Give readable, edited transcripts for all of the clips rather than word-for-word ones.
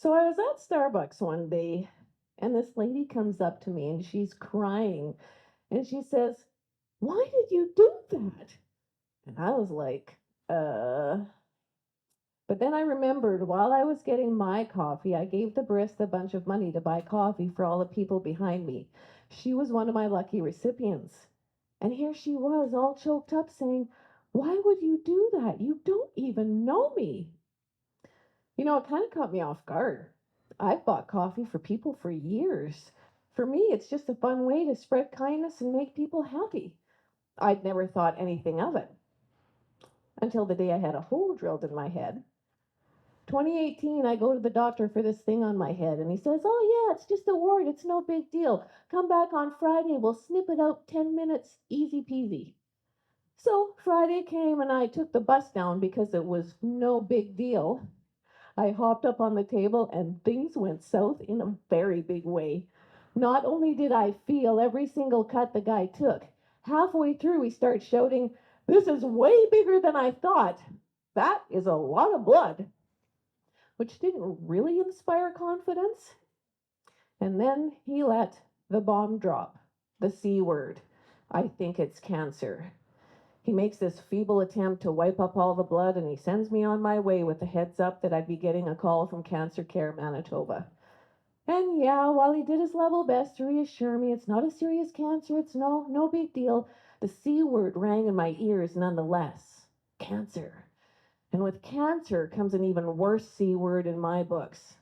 So I was at Starbucks one day, and this lady comes up to me and she's crying. And she says, "Why did you do that?" And I was like, uh. But then I remembered while I was getting my coffee, I gave the barista a bunch of money to buy coffee for all the people behind me. She was one of my lucky recipients. And here she was, all choked up, saying, "Why would you do that? You don't even know me." It kind of caught me off guard. I've bought coffee for people for years. For me, it's just a fun way to spread kindness and make people happy. I'd never thought anything of it until the day I had a hole drilled in my head. 2018, I go to the doctor for this thing on my head, and he says, "Oh, yeah, it's just a wart. It's no big deal. Come back on Friday. We'll snip it out 10 minutes. Easy peasy." So Friday came, and I took the bus down because it was no big deal. I hopped up on the table, and things went south in a very big way. Not only did I feel every single cut the guy took, halfway through, he starts shouting, "This is way bigger than I thought. That is a lot of blood," which didn't really inspire confidence. And then he let the bomb drop, the C word. "I think it's cancer." He makes this feeble attempt to wipe up all the blood, and he sends me on my way with a heads up that I'd be getting a call from Cancer Care Manitoba. And yeah, while he did his level best to reassure me it's not a serious cancer, it's no big deal, the C word rang in my ears nonetheless. Cancer. And with cancer comes an even worse C word in my books: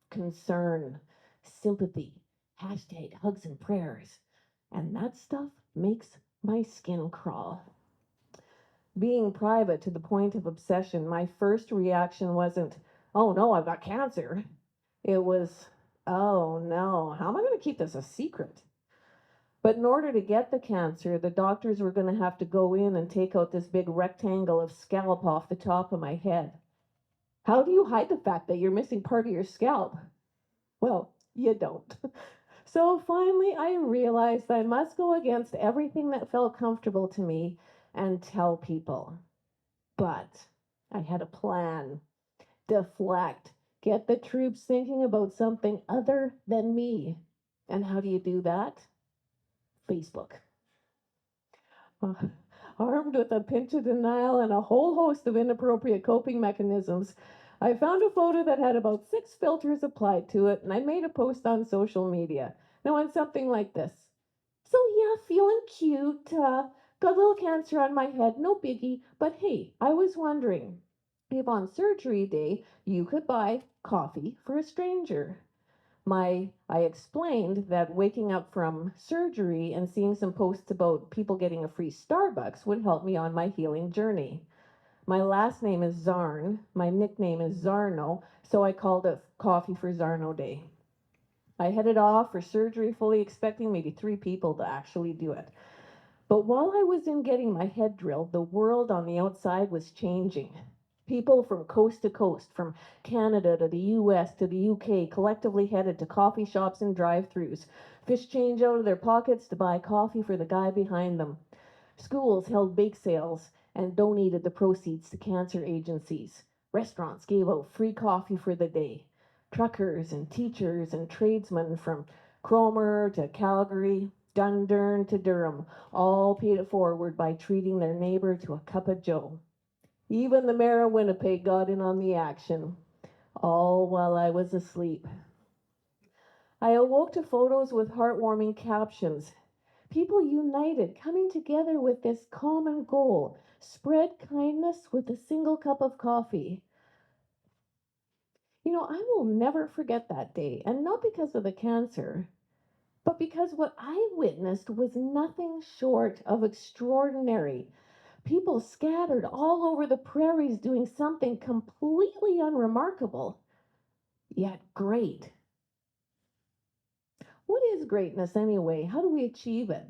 concern, sympathy, hashtag hugs and prayers. And that stuff makes my skin crawl. Being private to the point of obsession, my first reaction wasn't, "Oh no, I've got cancer." It was, "Oh no, how am I going to keep this a secret?" But in order to get the cancer, the doctors were going to have to go in and take out this big rectangle of scalp off the top of my head. How do you hide the fact that you're missing part of your scalp? Well, you don't. So finally, I realized I must go against everything that felt comfortable to me and tell people. But I had a plan. Deflect. Get the troops thinking about something other than me. And how do you do that? Facebook. Uh, Armed with a pinch of denial and a whole host of inappropriate coping mechanisms, I found a photo that had about 6 filters applied to it, and I made a post on social media. Now, on something like this: "So, yeah, feeling cute. Got a little cancer on my head, no biggie. But hey, I was wondering if on surgery day you could buy coffee for a stranger." I explained that waking up from surgery and seeing some posts about people getting a free Starbucks would help me on my healing journey. My last name is Zarn. My nickname is Zarno, so I called it Coffee for Zarno Day. I headed off for surgery fully expecting maybe 3 people to actually do it. But while I was in getting my head drilled, the world on the outside was changing. People from coast to coast, from Canada to the US to the UK, collectively headed to coffee shops and drive-thrus. Fish change out of their pockets to buy coffee for the guy behind them. Schools held bake sales and donated the proceeds to cancer agencies. Restaurants gave out free coffee for the day. Truckers and teachers and tradesmen from Cromer to Calgary, Dundurn to Durham, all paid it forward by treating their neighbor to a cup of joe. Even the mayor of Winnipeg got in on the action, all while I was asleep. I awoke to photos with heartwarming captions. People united, coming together with this common goal: spread kindness with a single cup of coffee. I will never forget that day, and not because of the cancer, but because what I witnessed was nothing short of extraordinary. People scattered all over the prairies doing something completely unremarkable, yet great. What is greatness anyway? How do we achieve it?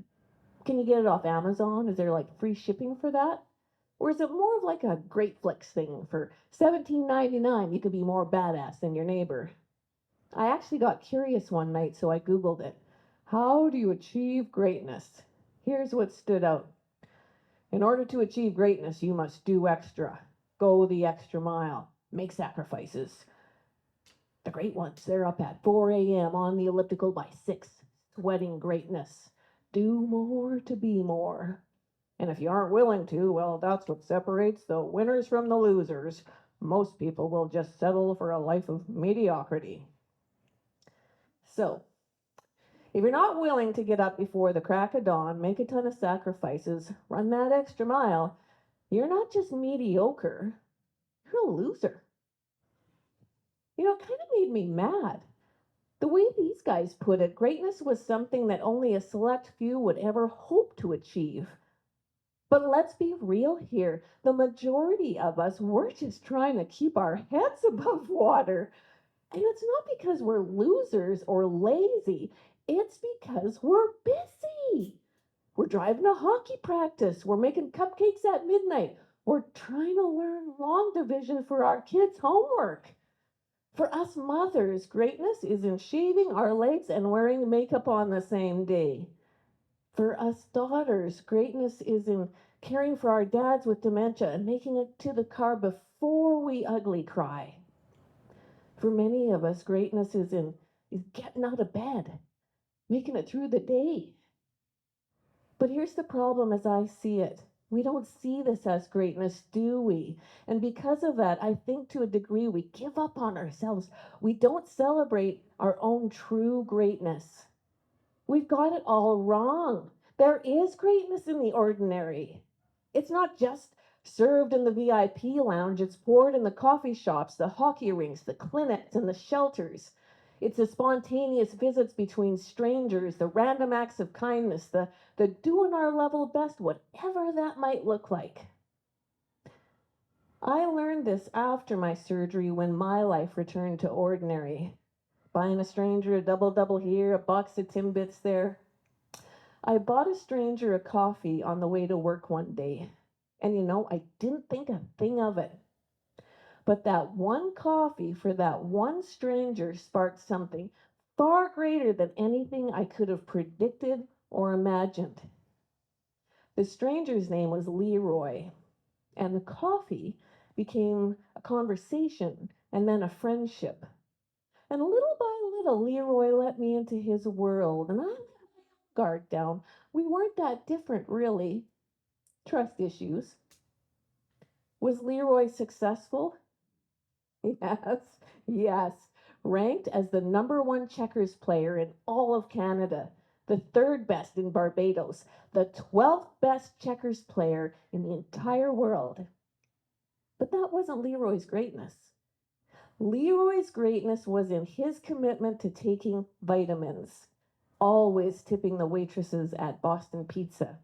Can you get it off Amazon? Is there like free shipping for that? Or is it more of like a Great Flicks thing for $17.99? You could be more badass than your neighbor. I actually got curious one night, so I Googled it. How do you achieve greatness? Here's what stood out. In order to achieve greatness, you must do extra. Go the extra mile. Make sacrifices. The great ones, they're up at 4 a.m. on the elliptical by 6, sweating greatness. Do more to be more. And if you aren't willing to, well, that's what separates the winners from the losers. Most people will just settle for a life of mediocrity. So, if you're not willing to get up before the crack of dawn, make a ton of sacrifices, run that extra mile, you're not just mediocre, you're a loser. You know, it kind of made me mad. The way these guys put it, greatness was something that only a select few would ever hope to achieve. But let's be real here. The majority of us, we're just trying to keep our heads above water. And it's not because we're losers or lazy, it's because we're busy. We're driving to hockey practice. We're making cupcakes at midnight. We're trying to learn long division for our kids' homework. For us mothers, greatness is in shaving our legs and wearing makeup on the same day. For us daughters, greatness is in caring for our dads with dementia and making it to the car before we ugly cry. For many of us, greatness is getting out of bed, making it through the day. But here's the problem as I see it. We don't see this as greatness, do we? And because of that, I think to a degree we give up on ourselves. We don't celebrate our own true greatness. We've got it all wrong. There is greatness in the ordinary. It's not just served in the VIP lounge, it's poured in the coffee shops, the hockey rinks, the clinics, and the shelters. It's the spontaneous visits between strangers, the random acts of kindness, the doing our level best, whatever that might look like. I learned this after my surgery when my life returned to ordinary. Buying a stranger a double here, a box of Timbits there. I bought a stranger a coffee on the way to work one day. And you know, I didn't think a thing of it. But that one coffee for that one stranger sparked something far greater than anything I could have predicted or imagined. The stranger's name was Leroy, and the coffee became a conversation and then a friendship. And little by little, Leroy let me into his world, and I let my guard down. We weren't that different, really. Trust issues. Was Leroy successful? Yes, yes. Ranked as the #1 checkers player in all of Canada, the 3rd best in Barbados, the 12th best checkers player in the entire world. But that wasn't Leroy's greatness. Leroy's greatness was in his commitment to taking vitamins, always tipping the waitresses at Boston Pizza,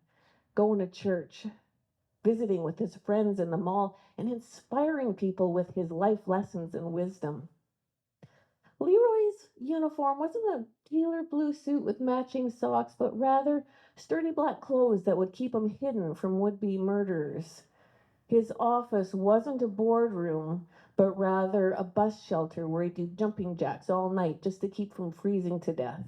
going to church, visiting with his friends in the mall, and inspiring people with his life lessons and wisdom. Leroy's uniform wasn't a tailor blue suit with matching socks, but rather sturdy black clothes that would keep him hidden from would-be murderers. His office wasn't a boardroom, but rather a bus shelter where he'd do jumping jacks all night just to keep from freezing to death.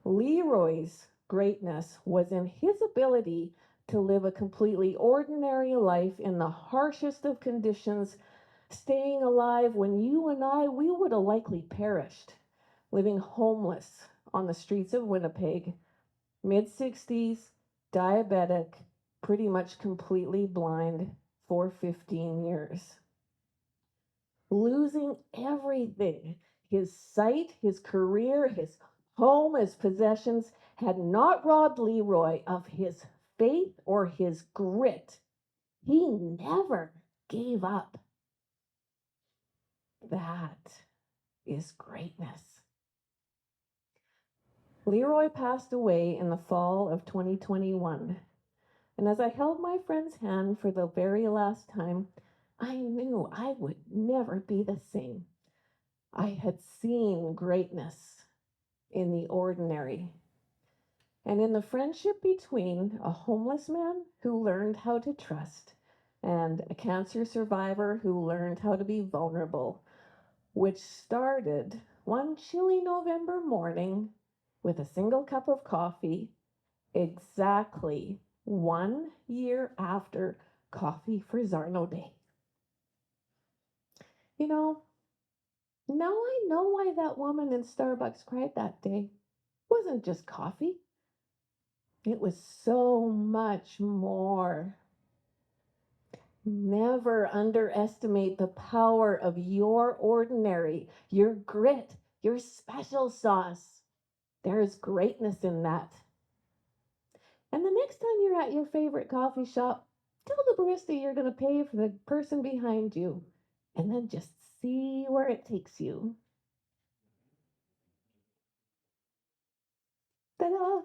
Leroy's greatness was in his ability to live a completely ordinary life in the harshest of conditions, staying alive when you and I, we would have likely perished, living homeless on the streets of Winnipeg, mid-60s, diabetic, pretty much completely blind for 15 years. Losing everything, his sight, his career, his home, his possessions, had not robbed Leroy of his faith or his grit. He never gave up. That is greatness. Leroy passed away in the fall of 2021. And as I held my friend's hand for the very last time, I knew I would never be the same. I had seen greatness in the ordinary. And in the friendship between a homeless man who learned how to trust and a cancer survivor who learned how to be vulnerable, which started one chilly November morning with a single cup of coffee, exactly 1 year after Coffee for Zarn Day. You know, Now I know why that woman in Starbucks cried that day. It wasn't just coffee, it was so much more. Never underestimate the power of your ordinary, your grit, your special sauce. There is greatness in that. And the next time you're at your favorite coffee shop, tell the barista you're going to pay for the person behind you, and then just see where it takes you. Ta-da!